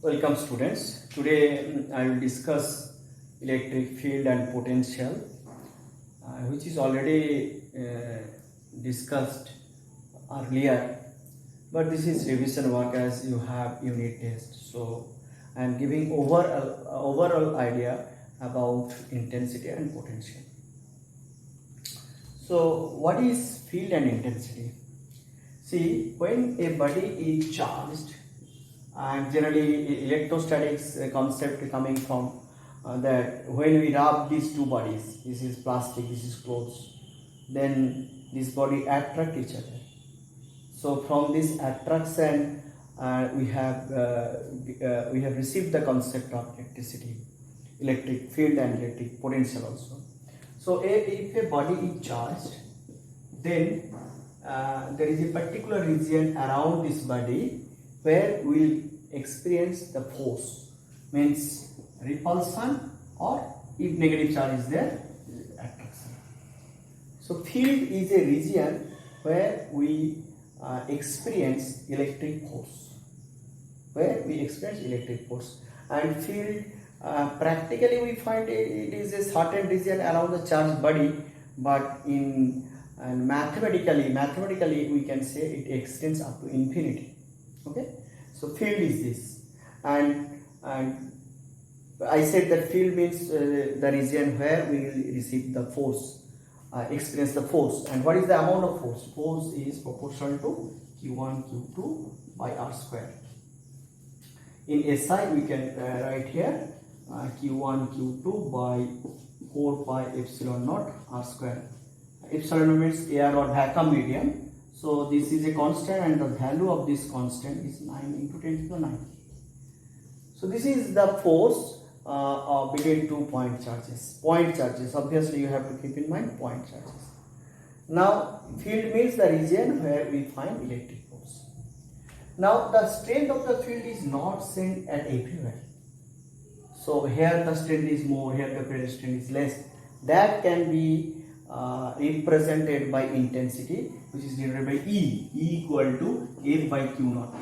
Welcome students. Today I will discuss electric field and potential, which is already discussed earlier, but this is revision work as you have unit test. So I am giving overall idea about intensity and potential. So what is field and intensity? See, when a body is charged, and generally electrostatics concept coming from that when we rub these two bodies, this is plastic, this is clothes, then this body attract each other. So from this attraction we have received the concept of electricity, electric field and electric potential also. So if a body is charged, then there is a particular region around this body where we will experience the force, means repulsion, or if negative charge is there, attraction. So field is a region where we experience electric force, and field practically we find it is a certain region around the charged body, but mathematically we can say it extends up to infinity. Okay, so field is this, and I said that field means the region where we will receive the force, experience the force. And what is the amount of force? Force is proportional to Q1 Q2 by R square. In SI we can write here Q1 Q2 by 4 pi epsilon naught R square. Epsilon means air or vacuum medium. So this is a constant, and the value of this constant is 9 into 10 to the 9. So this is the force between 2 point charges. Point charges, obviously you have to keep in mind point charges. Now field means the region where we find electric force. Now the strength of the field is not same at everywhere. So here the strength is more, here the strength is less. That can be represented by intensity, which is denoted by E equal to F by Q naught.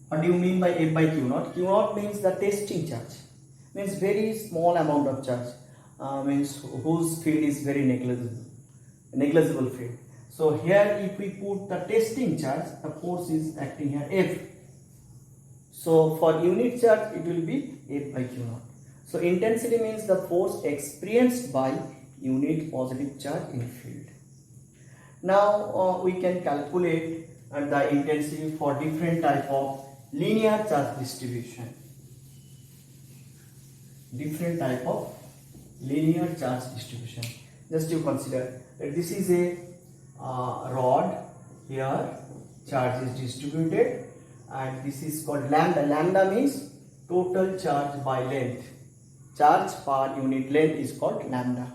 What do you mean by F by Q naught? Q naught means the testing charge, means very small amount of charge, means whose field is very negligible field. So here if we put the testing charge, the force is acting here F. So for unit charge it will be F by Q naught. So intensity means the force experienced by unit positive charge in field. Now we can calculate the intensity for different type of linear charge distribution. Just you consider that this is a rod, here charge is distributed, and this is called lambda. Lambda means total charge by length. Charge per unit length is called lambda.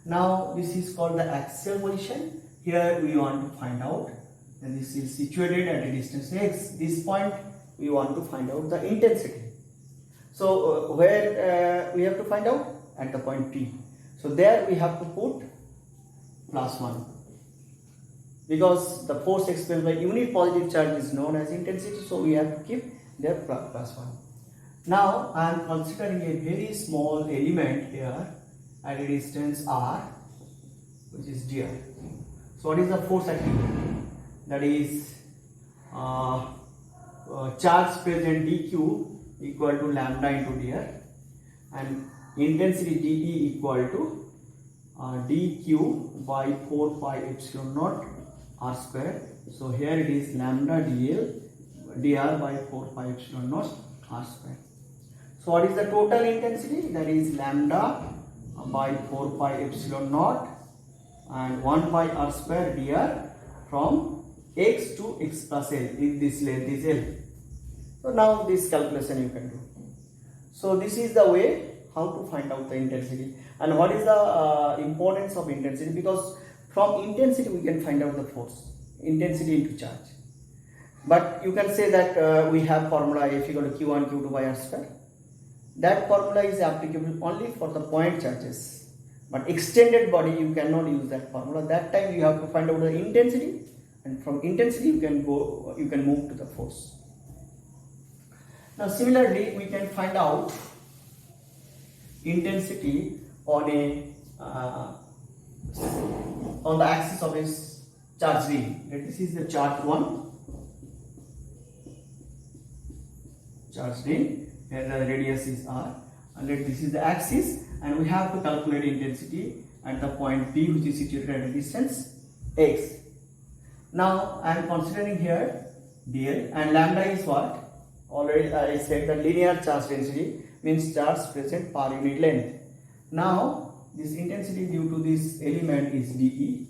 Now this is called the axial position. Here we want to find out, and this is situated at a distance x. This point we want to find out the intensity. So where we have to find out? At the point P. So there we have to put +1, because the force experienced by unit positive charge is known as intensity. So we have to keep there +1. Now I am considering a very small element here at a distance r, which is dr. So what is the force acting? That is charge present dq equal to lambda into dr, and intensity dE equal to dq by 4 pi epsilon naught r square. So here it is lambda dr by 4 pi epsilon naught r square. So what is the total intensity? That is lambda by 4 pi epsilon naught and 1 pi r square dr from x to x plus l, if this length is l. So now this calculation you can do. So this is the way how to find out the intensity. And what is the importance of intensity? Because from intensity we can find out the force, intensity into charge. But you can say that we have formula F equal to Q1 Q2 by r square. That formula is applicable only for the point charges, but extended body you cannot use that formula. That time you have to find out the intensity, and from intensity you can move to the force. Now similarly, we can find out intensity on a on the axis of a charge ring. This is the charge 1 charge ring, and the radius is r, and this is the axis, and we have to calculate intensity at the point P, which is situated at a distance x. Now I am considering here dl, and lambda is what? Already I said that linear charge density means charge present per unit length. Now this intensity due to this element is dE.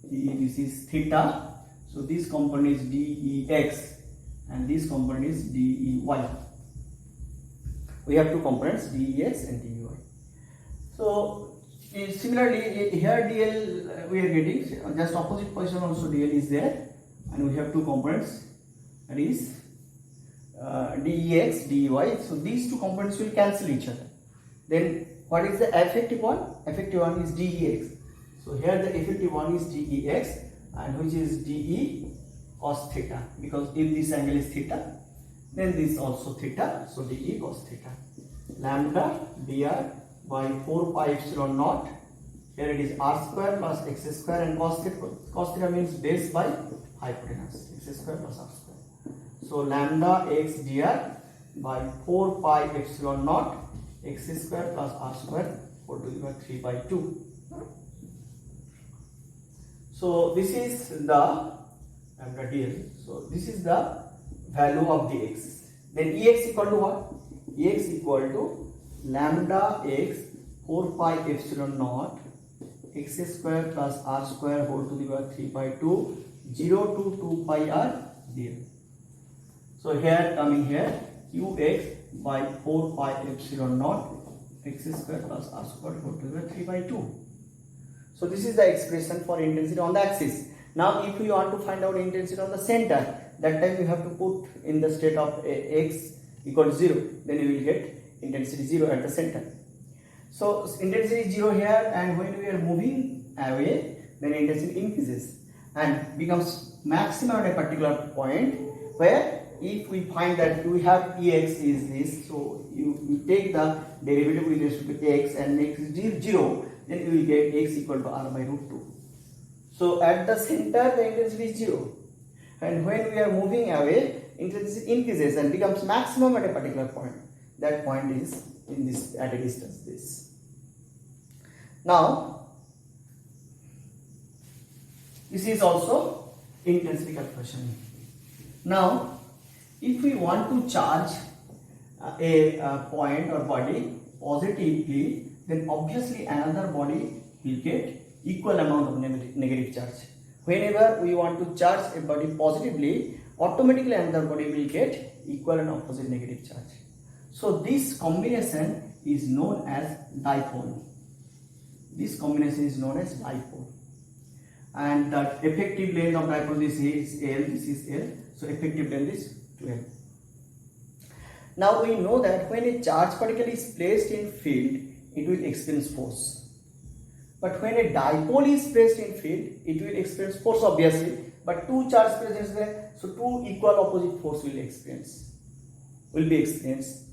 This is theta. So this component is dEx, and this component is dEy. We have two components, dEx and dEy. So similarly here dl we are getting just opposite position, also dl is there, and we have two components, that is dEx, dEy. So these two components will cancel each other. Then what is the effective one? Effective one is dEx. So here the effective one is dEx, and which is dE cos theta, because if this angle is theta, then this also theta, so dE cos theta. Lambda dr by 4 pi epsilon naught. Here it is r square plus x square, and cos theta means base by hypotenuse, x square plus r square. So lambda x dr by 4 pi epsilon naught x square plus r square whole to the power 3 by 2. So this is the lambda dl. So this is the value of dx. Then Ex equal to what? Ex equal to lambda x 4 pi epsilon naught x square plus r square whole to the power 3 by 2, 0 to 2 pi r dl. So here coming here Qx by 4 pi epsilon naught x square plus r square whole to the power 3 by 2. So this is the expression for intensity on the axis. Now if we want to find out intensity on the center, that time you have to put in the state of x equal to 0, then you will get intensity 0 at the center. So intensity is 0 here, and when we are moving away, then intensity increases and becomes maximum at a particular point, where if we find that we have Ex is this, so you take the derivative with respect to x and make it 0, then you will get x equal to r by root 2. So at the center the intensity is 0, and when we are moving away, intensity increases and becomes maximum at a particular point. That point is in this, at a distance this. Now this is also intensity calculation. Now if we want to charge a point or body positively, then obviously another body will get equal amount of negative charge. Whenever we want to charge a body positively, automatically another body will get equal and opposite negative charge. So this combination is known as dipole. This combination is known as dipole. And the effective length of dipole, this is L, this is L. So effective length is 12. Now we know that when a charge particle is placed in field, it will experience force. But when a dipole is placed in field, it will experience force obviously, but two charge presents there, so two equal opposite force will be experienced.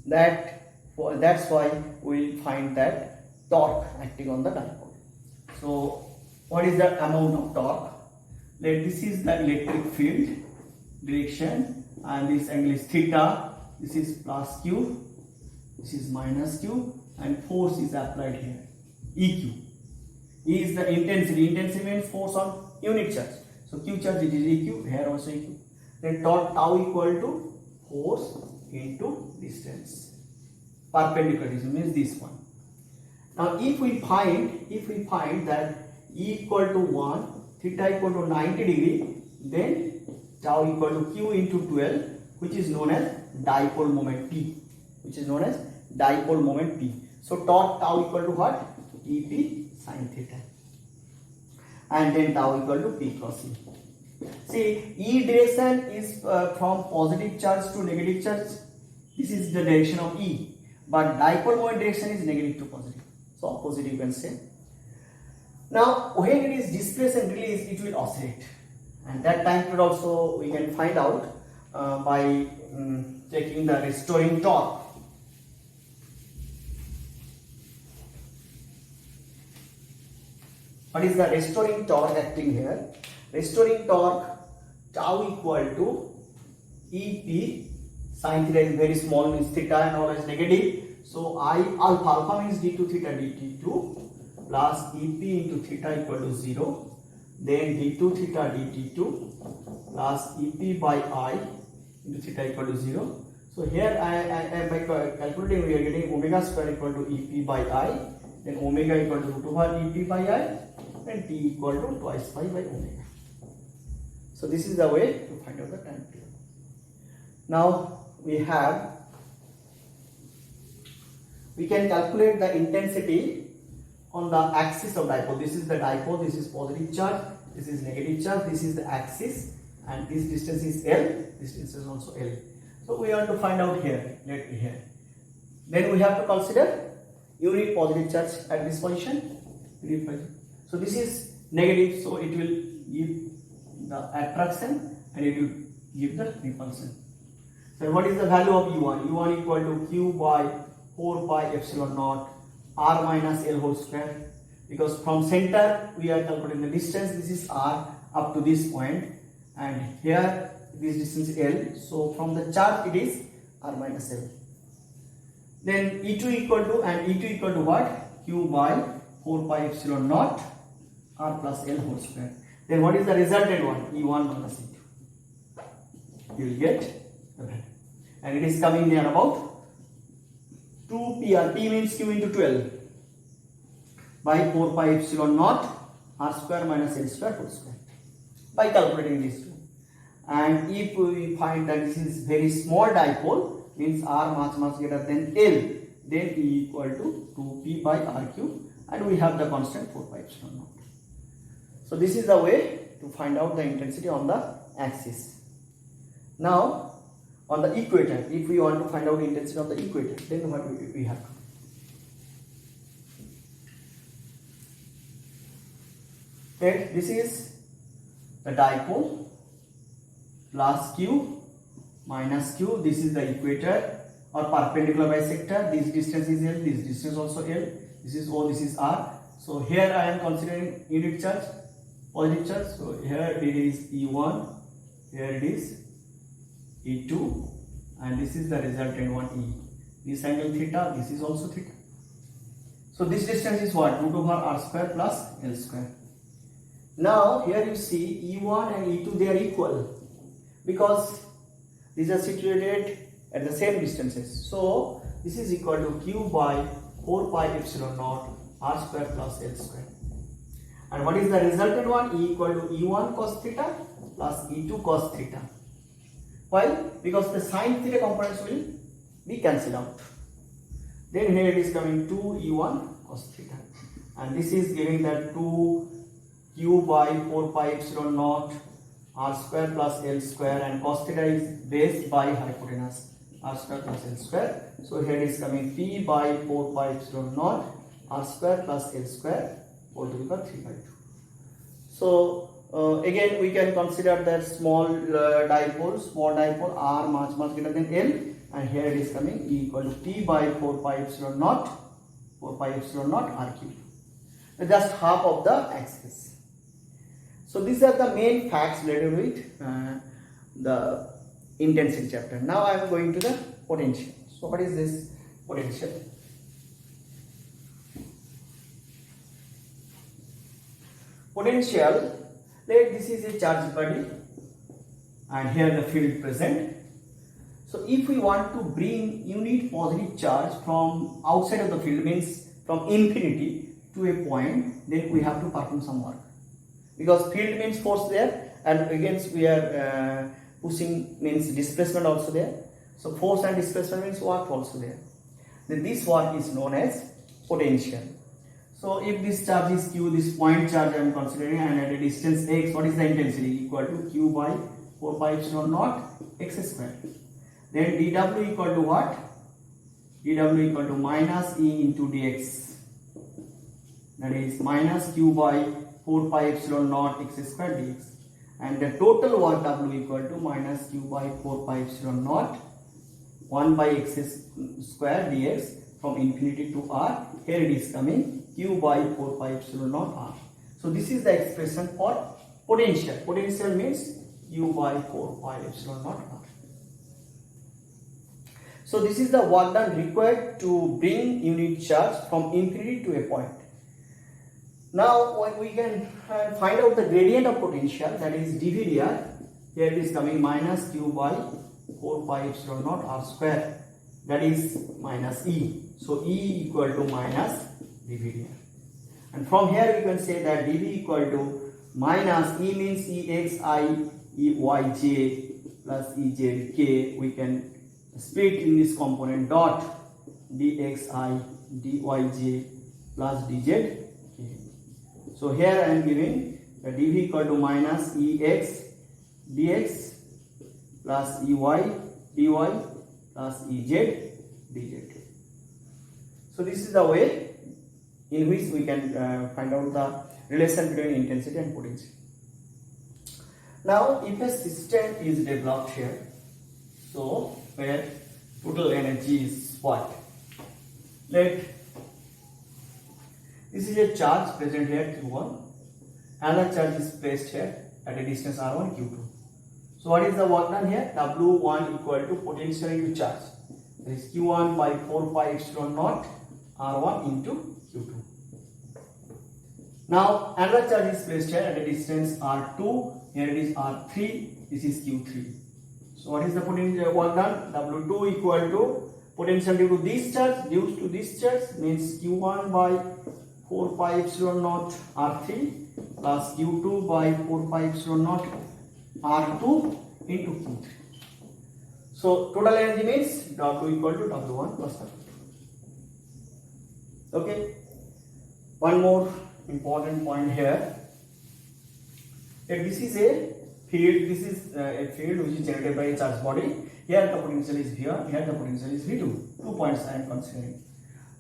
That's why we will find that torque acting on the dipole. So what is the amount of torque? This is the electric field direction, and this angle is theta. This is plus q, this is minus q, and force is applied here, EQ. E is the intensity. Intensity means force on unit charge. So Q charge, it is EQ, here also EQ. Then tau equal to force into distance. Perpendicular distance means this one. Now if we find that E equal to 1, theta equal to 90 degree, then tau equal to Q into 12, which is known as dipole moment P. So torque tau equal to what? EP sin theta, and then tau equal to P cross E. See, E direction is from positive charge to negative charge. This is the direction of E, but dipole moment direction is negative to positive, so opposite you can say. Now when it is displaced and released, it will oscillate, and that time period also we can find out by taking the restoring torque. What is the restoring torque acting here? Restoring torque tau equal to EP sin theta is very small, means theta and always negative. So I alpha means d2 theta dt2 plus EP into theta equal to 0. Then d2 theta dt2 plus EP by I into theta equal to 0. So here I by calculating we are getting omega square equal to EP by I. Then omega equal to root over EP by I. And T equal to twice pi by omega. So this is the way to find out the time period. Now we can calculate the intensity on the axis of dipole. This is the dipole, this is positive charge, this is negative charge, this is the axis, and this distance is L, this distance is also L. So we want to find out here, Then we have to consider unit positive charge at this position. So this is negative, so it will give the attraction and it will give the repulsion. So what is the value of U1? U1 equal to Q by 4 pi epsilon naught R minus L whole square. Because from center we are calculating the distance, this is R up to this point, and here this distance is L. So from the chart it is R minus L. Then E2 equal to, and E2 equal to what? Q by 4 pi epsilon naught R plus L whole square. Then what is the resultant one? E1 minus E2. You will get the value. And it is coming near about 2 PR. P means Q into 12 by 4 pi epsilon naught R square minus L square whole square. By calculating these two. And if we find that this is very small dipole, means R much greater than L, then E equal to 2P by R cube, and we have the constant 4 pi epsilon naught. So this is the way to find out the intensity on the axis. Now on the equator, if we want to find out the intensity of the equator, then what we have to do? Okay, this is the dipole plus Q minus Q. This is the equator or perpendicular bisector. This distance is L, this distance also L. This is O, this is R. So here I am considering unit charge, positive charge. So here it is E1, here it is E2, and this is the resultant one E. This angle theta, this is also theta. So this distance is what? Root over R square plus L square. Now here you see E1 and E2, they are equal because these are situated at the same distances. So this is equal to Q by 4 pi epsilon naught R square plus L square. And what is the resultant one? E equal to E1 cos theta plus E2 cos theta. Why? Because the sin theta components will be cancelled out. Then here it is coming 2 E1 cos theta. And this is giving that 2 Q by 4 pi epsilon naught R square plus L square, and cos theta is base by hypotenuse R square plus L square. So here it is coming P by 4 pi epsilon naught R square plus L square whole to the power 3 by 2. So again we can consider that small dipole R much greater than L, and here it is coming E equal to P by 4 pi epsilon naught R cube. So just half of the axis. So these are the main facts related with the intensity chapter. Now I am going to the potential. So what is this potential? Potential, this is a charged body and here the field present. So if we want to bring unit positive charge from outside of the field, means from infinity to a point, then we have to perform some work. Because field means force there, and against we are pushing means displacement also there. So force and displacement means work also there. Then this work is known as potential. So if this charge is Q, this point charge I am considering, and at a distance x, what is the intensity? Equal to Q by 4 pi epsilon naught x square. Then dW equal to what? dW equal to minus E into dx. That is minus Q by 4 pi epsilon naught x square dx. and the total work W equal to minus Q by 4 pi epsilon naught 1 by x square dx from infinity to r. Here it is coming Q by 4 pi epsilon naught r. So this is the expression for potential. Potential means Q by 4 pi epsilon naught r. So this is the work done required to bring unit charge from infinity to a point. Now when we can find out the gradient of potential, that is dV dr, here it is coming minus Q by 4 pi epsilon naught r square, that is minus E. So E equal to minus dV dr. And from here we can say that dV equal to minus E means EXI EYJ plus EZK. We can split in this component dot dxi dyj plus dzk. So here I am giving the dv equal to minus ex dx plus ey dy plus ez dz. So this is the way in which we can find out the relation between intensity and potential. Now if a system is developed here, so where total energy is what? Let this is a charge present here Q1, another charge is placed here at a distance R1 Q2. So what is the work done here? W1 equal to potential into charge, that is Q1 by 4 pi epsilon naught R1 into Q2. Now another charge is placed here at a distance R2, here it is R3, this is Q3. So what is the potential work done? W2 equal to potential due to this charge, means Q1 by 4 pi epsilon naught R3 plus Q2 by 4 pi epsilon naught R2 into Q3. So total energy means W equal to W1 plus W2. Okay. One more important point here. That this is a field, this is a field which is generated by a charged body. Here the potential is V1, here the potential is V2. 2 points I am considering.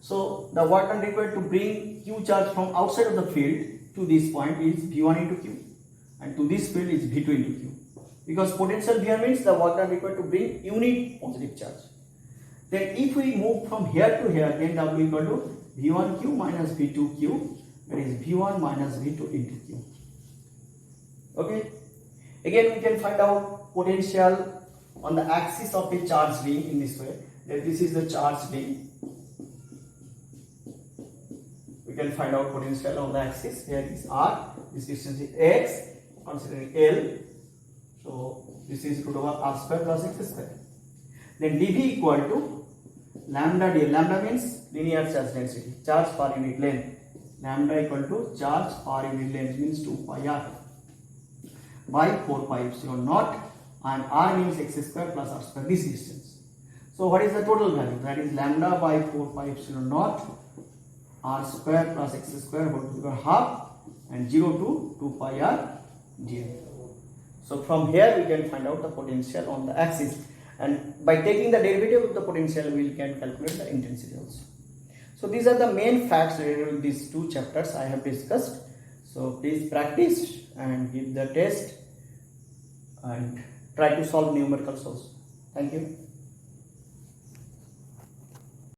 So the work done required to bring Q charge from outside of the field to this point is V1 into Q, and to this field is V2 into Q. Because potential here means the work done required to bring unit positive charge. Then if we move from here to here, then W equal to V1Q minus V2Q, that is V1 minus V2 into Q. Okay. Again we can find out potential on the axis of a charge ring in this way. That this is the charge ring. We can find out potential on the axis. Here is R, this distance is x, considering L. So this is root over R square plus x square. Then dV equal to lambda dl. Lambda means linear charge density, charge per unit length. Lambda equal to charge per unit length means 2 pi r by 4 pi epsilon naught, and r means x square plus r square, this distance. So what is the total value? That is lambda by 4 pi epsilon naught r square plus x square whole to the power half and 0 to 2 pi r dl. So from here we can find out the potential on the axis, and by taking the derivative of the potential we can calculate the intensity also. So these are the main facts related with these two chapters I have discussed. So please practice and give the test and try to solve numericals also. Thank you.